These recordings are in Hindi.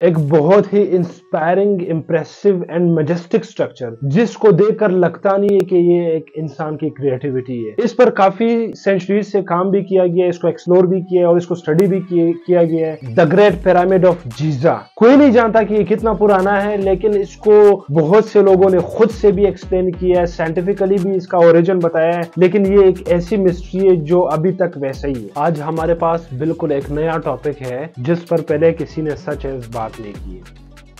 एक बहुत ही inspiring, impressive and majestic structure जिसको देखकर लगता नहीं है कि ये एक इंसान की क्रिएटिविटी है। इस पर काफी सेंचुरीज से काम भी किया गया है, इसको एक्सप्लोर भी किया है और इसको स्टडी भी किया गया है। The great pyramid of Giza. कोई नहीं जानता कि ये कितना पुराना है, लेकिन इसको बहुत से लोगों ने खुद से भी एक्सप्लेन किया है, साइंटिफिकली भी इसका ओरिजिन बताया है, लेकिन ये एक ऐसी मिस्ट्री है जो अभी तक वैसा ही है। आज हमारे पास बिल्कुल एक नया टॉपिक है जिस पर पहले किसी ने सच एज बात नहीं की।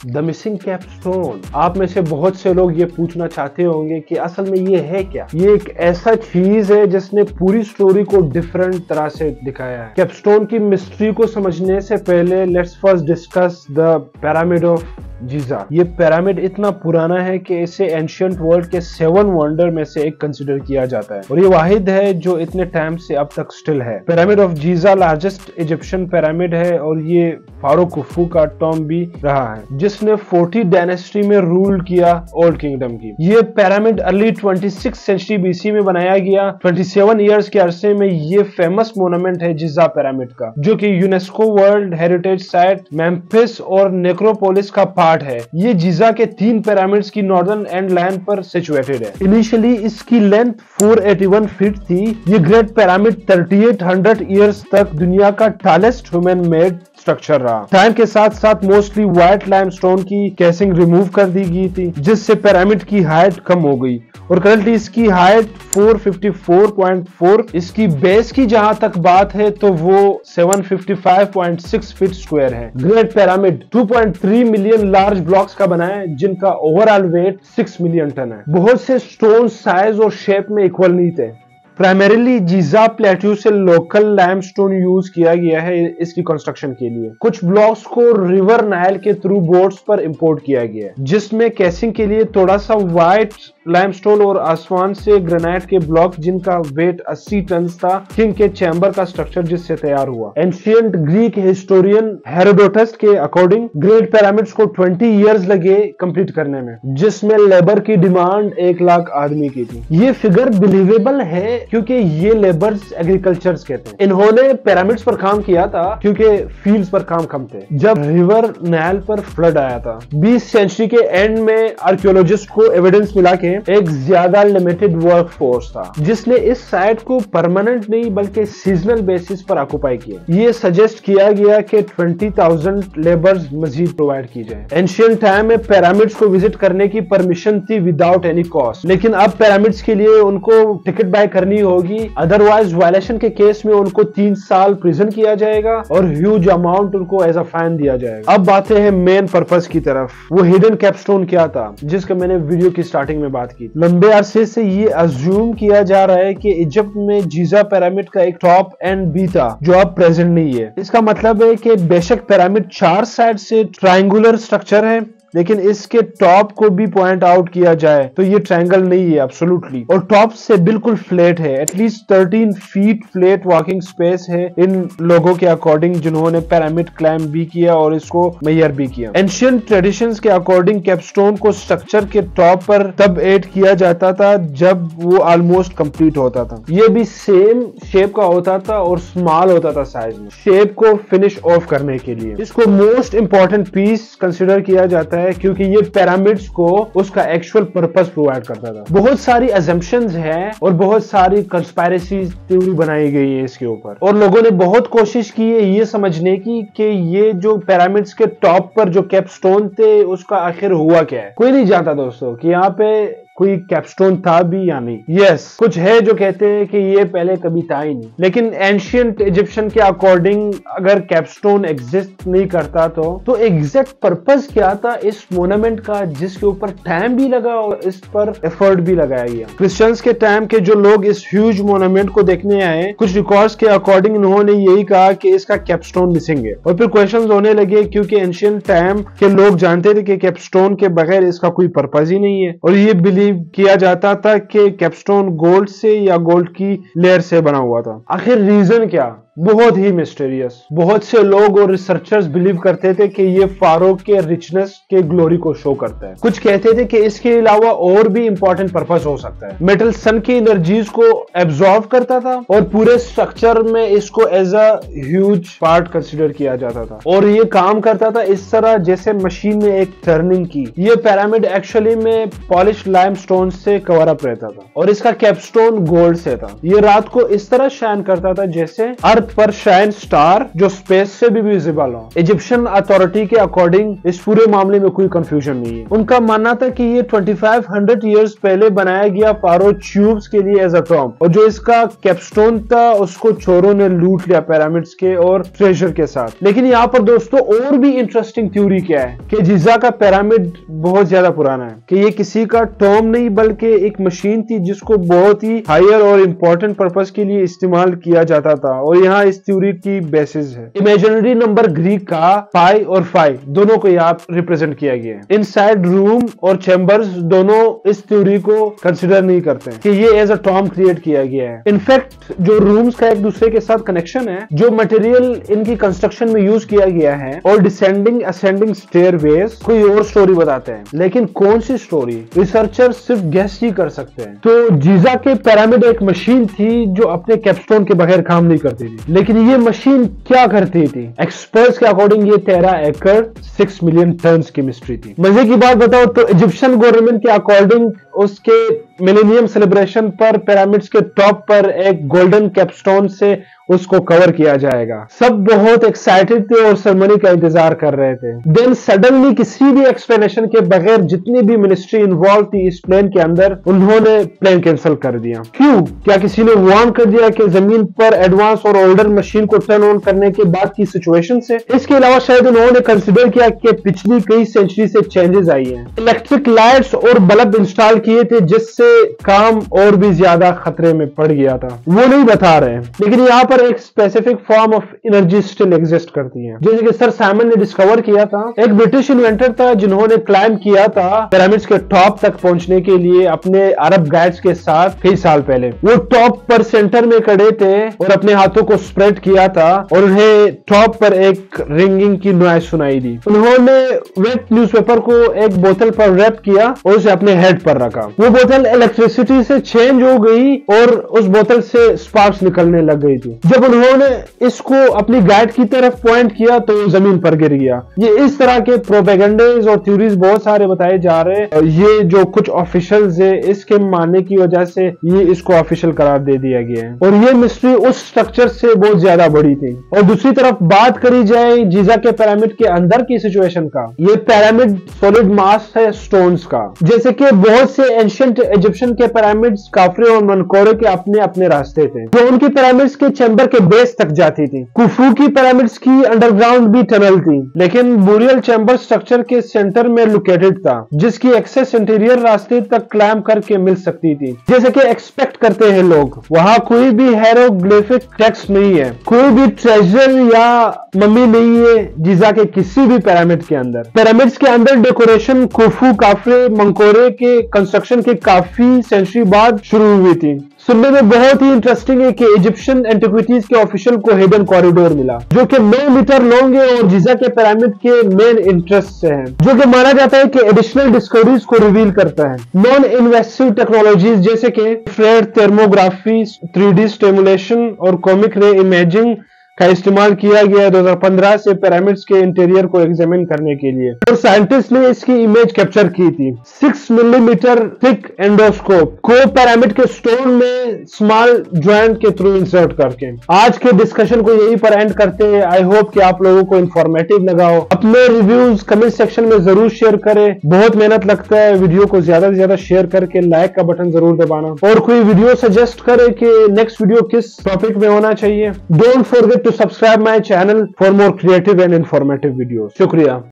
The missing capstone. आप में से बहुत से लोग ये पूछना चाहते होंगे कि असल में ये है क्या। ये एक ऐसा चीज है जिसने पूरी स्टोरी को डिफरेंट तरह से दिखाया है। कैपस्टोन की मिस्ट्री को समझने से पहले let's first discuss the pyramid of Giza. ये पिरामिड इतना पुराना है कि इसे एंशियंट वर्ल्ड के 7 वंडर में से एक कंसिडर किया जाता है और ये वाहिद है जो इतने टाइम से अब तक स्टिल है। Pyramid of Giza largest Egyptian pyramid है और ये फारो खुफू का टॉम भी रहा है जिसने 40 डायनेस्टी में रूल किया ओल्ड किंगडम की। ये पिरामिड अर्ली 26 सेंचुरी बीसी में बनाया गया। 27 इयर्स के अरसे में ये फेमस मोनुमेंट है गीजा पिरामिड का, जो कि UNESCO world heritage site Memphis और नेक्रोपोलिस का पार्ट है। ये गीजा के 3 पिरामिड्स की नॉर्दर्न एंड लाइन पर सिचुएटेड है। इनिशियली इसकी लेंथ 481 फीट थी। ये ग्रेट पिरामिड 3800 इयर्स तक दुनिया का टॉलेस्ट ह्यूमन मेड स्ट्रक्चर रहा। टाइम के साथ साथ मोस्टली व्हाइट लाइमस्टोन की केसिंग रिमूव कर दी गई थी जिससे पिरामिड की हाइट कम हो गई और करंटली इसकी हाइट 454.4। इसकी बेस की जहां तक बात है तो वो 755.6 फीट स्क्वायर है। Great pyramid 2.3 million large blocks का बना है जिनका ओवरऑल वेट 6 मिलियन टन है। बहुत से स्टोन साइज और शेप में इक्वल नहीं थे। प्राइमरीली गीजा प्लेट्यू से लोकल लाइमस्टोन यूज किया गया है इसकी कंस्ट्रक्शन के लिए। कुछ ब्लॉक्स को रिवर नाइल के थ्रू बोट्स पर इंपोर्ट किया गया है जिसमें केसिंग के लिए थोड़ा सा व्हाइट लाइमस्टोन और आसमान से ग्रेनाइट के ब्लॉक जिनका वेट 80 टन था। किंग के चैम्बर का स्ट्रक्चर जिससे तैयार हुआ। एंशियंट ग्रीक हिस्टोरियन हेरोडोटस के अकॉर्डिंग ग्रेट पिरामिड्स को 20 इयर्स लगे कंप्लीट करने में, जिसमें लेबर की डिमांड 1 लाख आदमी की थी। ये फिगर बिलीवेबल है क्योंकि ये लेबर्स एग्रीकल्चर्स कहते हैं। इन्होंने पिरामिड्स पर काम किया था क्योंकि फील्ड्स पर काम कम थे जब रिवर नाइल पर फ्लड आया था। 20 सेंचुरी के एंड में आर्कियोलॉजिस्ट को एविडेंस मिला के एक ज्यादा लिमिटेड वर्क फोर्स था जिसने इस साइट को परमानेंट नहीं बल्कि सीजनल बेसिस पर ऑक्युपाई किया। ये सजेस्ट किया गया कि 20,000 लेबर्स मजीद प्रोवाइड की जाए। एंशियंट टाइम में पिरामिड्स को विजिट करने की परमिशन थी विदाउट एनी कॉस्ट, लेकिन अब पिरामिड्स के लिए उनको टिकट बाय करनी होगी, अदरवाइज वायलेशन के केस में उनको 3 साल प्रिजन किया जाएगा और ह्यूज अमाउंट उनको एज अ फाइन दिया जाएगा। अब बातें हैं मेन पर्पस की तरफ। वो हिडन कैपस्टोन क्या था जिसका मैंने वीडियो की स्टार्टिंग में बात की। लंबे अरसे से ये अज्यूम किया जा रहा है कि इजिप्ट में गीजा पिरामिड का एक टॉप एंड बी था जो अब प्रेजेंट नहीं है। इसका मतलब है कि बेशक पिरामिड 4 साइड से ट्रायंगुलर स्ट्रक्चर है, लेकिन इसके टॉप को भी पॉइंट आउट किया जाए तो ये ट्रायंगल नहीं है एब्सोल्युटली, और टॉप से बिल्कुल फ्लैट है। At least 13 feet flat walking space है इन लोगों के अकॉर्डिंग जिन्होंने पिरामिड क्लाइंब भी किया और इसको मेजर भी किया। एंशियंट ट्रेडिशंस के अकॉर्डिंग कैपस्टोन को स्ट्रक्चर के टॉप पर तब ऐड किया जाता था जब वो ऑलमोस्ट कंप्लीट होता था। ये भी सेम शेप का होता था और स्मॉल होता था साइज में, शेप को फिनिश ऑफ करने के लिए। इसको मोस्ट इंपॉर्टेंट पीस कंसिडर किया जाता है क्योंकि ये पिरामिड्स को उसका एक्चुअल पर्पस प्रोवाइड करता था। बहुत सारी अजम्पशंस हैं और बहुत सारी कंस्पायरेसी थ्योरी बनाई गई है इसके ऊपर, और लोगों ने बहुत कोशिश की है ये समझने की कि ये जो पिरामिड्स के टॉप पर जो कैपस्टोन थे उसका आखिर हुआ क्या है। कोई नहीं जानता दोस्तों कि यहाँ पे कोई कैपस्टोन था भी या नहीं। यस, कुछ है जो कहते हैं कि ये पहले कभी था ही नहीं, लेकिन एंशियंट इजिप्शियन के अकॉर्डिंग अगर कैपस्टोन एग्जिस्ट नहीं करता तो एग्जैक्ट पर्पस क्या था इस मोनुमेंट का जिसके ऊपर टाइम भी लगा और इस पर एफर्ट भी लगाया गया। क्रिश्चियंस के टाइम के जो लोग इस ह्यूज मोनुमेंट को देखने आए, कुछ रिकॉर्ड्स के अकॉर्डिंग उन्होंने यही कहा कि इसका कैपस्टोन मिसिंग है, और फिर क्वेश्चंस होने लगे क्योंकि एंशियंट टाइम के लोग जानते थे कि कैपस्टोन के बगैर इसका कोई पर्पस ही नहीं है, और ये बिलीव किया जाता था कि कैपस्टोन गोल्ड से या गोल्ड की लेयर से बना हुआ था। आखिर रीजन क्या? बहुत ही मिस्टीरियस। बहुत से लोग और रिसर्चर्स बिलीव करते थे कि ये फारो के रिचनेस के ग्लोरी को शो करता है। कुछ कहते थे कि इसके अलावा और भी इंपॉर्टेंट पर्पस हो सकता है। मेटल सन की एनर्जीज को एब्जॉर्ब करता था और पूरे स्ट्रक्चर में इसको as a huge part consider किया जाता था और ये काम करता था इस तरह जैसे मशीन में एक टर्निंग की। ये पिरामिड एक्चुअली में पॉलिश लाइमस्टोन से कवर अप रहता था और इसका कैपस्टोन गोल्ड से था। ये रात को इस तरह शाइन करता था जैसे अर्थ पर शाइन स्टार जो स्पेस से भी विजिबल हो। इजिप्शियन अथॉरिटी के अकॉर्डिंग इस पूरे मामले में कोई कंफ्यूजन नहीं है। उनका मानना था कि ये 2500 ईयर्स पहले बनाया गया फारो च्यूब्स के लिए एज अ टॉम्ब और जो इसका कैपस्टोन था उसको चोरों ने लूट लिया पिरामिड्स के और ट्रेजर के साथ। लेकिन यहाँ पर दोस्तों और भी इंटरेस्टिंग थ्योरी क्या है कि गिजा का पिरामिड बहुत ज्यादा पुराना है, कि ये किसी का टॉम्ब नहीं बल्कि एक मशीन थी जिसको बहुत ही हायर और इंपॉर्टेंट पर्पस के लिए इस्तेमाल किया जाता था और यहाँ इस थ्योरी की बेसिस है। इमेजिनरी नंबर ग्रीक का पाई और फाई दोनों को यहाँ रिप्रेजेंट किया गया है। इनसाइड रूम और चैम्बर्स दोनों इस थ्योरी को कंसिडर नहीं करते हैं कि ये एज अ टॉम्ब क्रिएट किया गया है। इनफैक्ट जो रूम्स का एक दूसरे के साथ कनेक्शन है, जो मटेरियल इनकी कंस्ट्रक्शन में यूज किया गया है और डिसेंडिंग असेंडिंग स्टेयरवेज कोई और स्टोरी बताते हैं, लेकिन कौन सी स्टोरी रिसर्चर सिर्फ गेस ही कर सकते हैं। तो गिजा के पिरामिड एक मशीन थी जो अपने कैपस्टोन के बगैर काम नहीं करती थी, लेकिन ये मशीन क्या करती थी? एक्सपर्ट्स के अकॉर्डिंग ये 13 एकड़ 6 मिलियन टन की मिस्ट्री थी। मजे की बात बताओ तो इजिप्शियन गवर्नमेंट के अकॉर्डिंग उसके मिलेनियम सेलिब्रेशन पर पिरामिड्स के टॉप पर एक गोल्डन कैपस्टोन से उसको कवर किया जाएगा। सब बहुत एक्साइटेड थे और सेरेमनी का इंतजार कर रहे थे। देन सडनली किसी भी एक्सप्लेनेशन के बगैर जितनी भी मिनिस्ट्री इन्वॉल्व थी इस प्लान के अंदर, उन्होंने प्लान कैंसिल कर दिया। क्यों? क्या किसी ने वार्न कर दिया कि जमीन पर एडवांस और ओल्डर मशीन को टर्न ऑन करने के बाद की सिचुएशन से? इसके अलावा शायद उन्होंने कंसिडर किया कि पिछली कई सेंचुरी से चेंजेस आई हैं। इलेक्ट्रिक लाइट्स और बल्ब इंस्टॉल किए थे जिससे काम और भी ज्यादा खतरे में पड़ गया था। वो नहीं बता रहे, लेकिन यहाँ पर एक specific form of energy still exist करती है, जैसे कि सर साइमन ने डिस्कवर किया था। एक ब्रिटिश इन्वेंटर था जिन्होंने क्लाइम किया था पिरामिड्स के टॉप तक पहुंचने के लिए अपने अरब गाइड्स के साथ कई साल पहले। वो टॉप पर सेंटर में खड़े थे और अपने हाथों को स्प्रेड किया था और उन्हें टॉप पर एक रिंगिंग की नॉइज सुनाई दी। उन्होंने वेट न्यूज़पेपर को एक बोतल पर रैप किया और उसे अपने हेड पर रखा। वो बोतल इलेक्ट्रिसिटी से चेंज हो गई और उस बोतल से स्पार्क्स निकलने लग गई थी। जब उन्होंने इसको अपनी गाइड की तरफ पॉइंट किया तो जमीन पर गिर गया। ये इस तरह के प्रोपेगेंडास और थ्योरीज बहुत सारे बताए जा रहे हैं। ये जो कुछ ऑफिशियल्स है इसके मानने की वजह से ये इसको ऑफिशियल करार दे दिया गया है और ये मिस्ट्री उस स्ट्रक्चर से बहुत ज्यादा बड़ी थी। और दूसरी तरफ बात करी जाए गिजा के पिरामिड के अंदर की सिचुएशन का, ये पिरामिड सॉलिड मास है स्टोन्स का। जैसे कि बहुत से एंशिएंट इजिप्शियन के पिरामिड्स काफरे और मनकोरे के अपने अपने रास्ते थे जो उनकी पिरामिड्स के चैम्बर के बेस तक जाती थी। कुफू की पिरामिड्स की अंडरग्राउंड भी टनल थी, लेकिन बुरियल चैम्बर स्ट्रक्चर के सेंटर में लोकेटेड था जिसकी एक्सेस इंटीरियर रास्ते तक क्लाइम करके मिल सकती थी। जैसे कि एक्सपेक्ट करते हैं लोग, वहां कोई भी हेरोग्लिफिक टेक्स्ट नहीं है, कोई भी ट्रेजर या मम्मी नहीं है गिजा के किसी भी पिरामिड के अंदर। पिरामिड्स के अंदर डेकोरेशन कुफू काफरे मंकोरे के कंस्ट्रक्शन के काफी सेंचुरी बाद शुरू हुई थी। सुनने में बहुत ही इंटरेस्टिंग है कि इजिप्शियन एंटिक्विटीज के ऑफिशियल को हिडन कॉरिडोर मिला जो कि 9 मीटर लॉन्ग है और गिजा के पिरामिड के मेन इंटरेस्ट से है, जो कि माना जाता है कि एडिशनल डिस्कवरीज को रिवील करता है। नॉन इन्वेसिव टेक्नोलॉजीज जैसे कि इंफ्रारेड थर्मोग्राफी, 3D स्टिमुलेशन और कॉमिक रे इमेजिंग का इस्तेमाल किया गया 2015 से पिरामिड्स के इंटीरियर को एग्जामिन करने के लिए और साइंटिस्ट ने इसकी इमेज कैप्चर की थी। 6 मिलीमीटर थिक एंडोस्कोप को पिरामिड के स्टोन में स्मॉल ज्वाइंट के थ्रू इंसर्ट करके। आज के डिस्कशन को यही पर एंड करते हैं। आई होप कि आप लोगों को इंफॉर्मेटिव लगा हो। अपने रिव्यूज कमेंट सेक्शन में जरूर शेयर करें, बहुत मेहनत लगता है। वीडियो को ज्यादा से ज्यादा शेयर करके लाइक का बटन जरूर दबाना और कोई वीडियो सजेस्ट करे कि नेक्स्ट वीडियो किस टॉपिक में होना चाहिए। Don't forget to subscribe my channel for more creative and informative videos. शुक्रिया।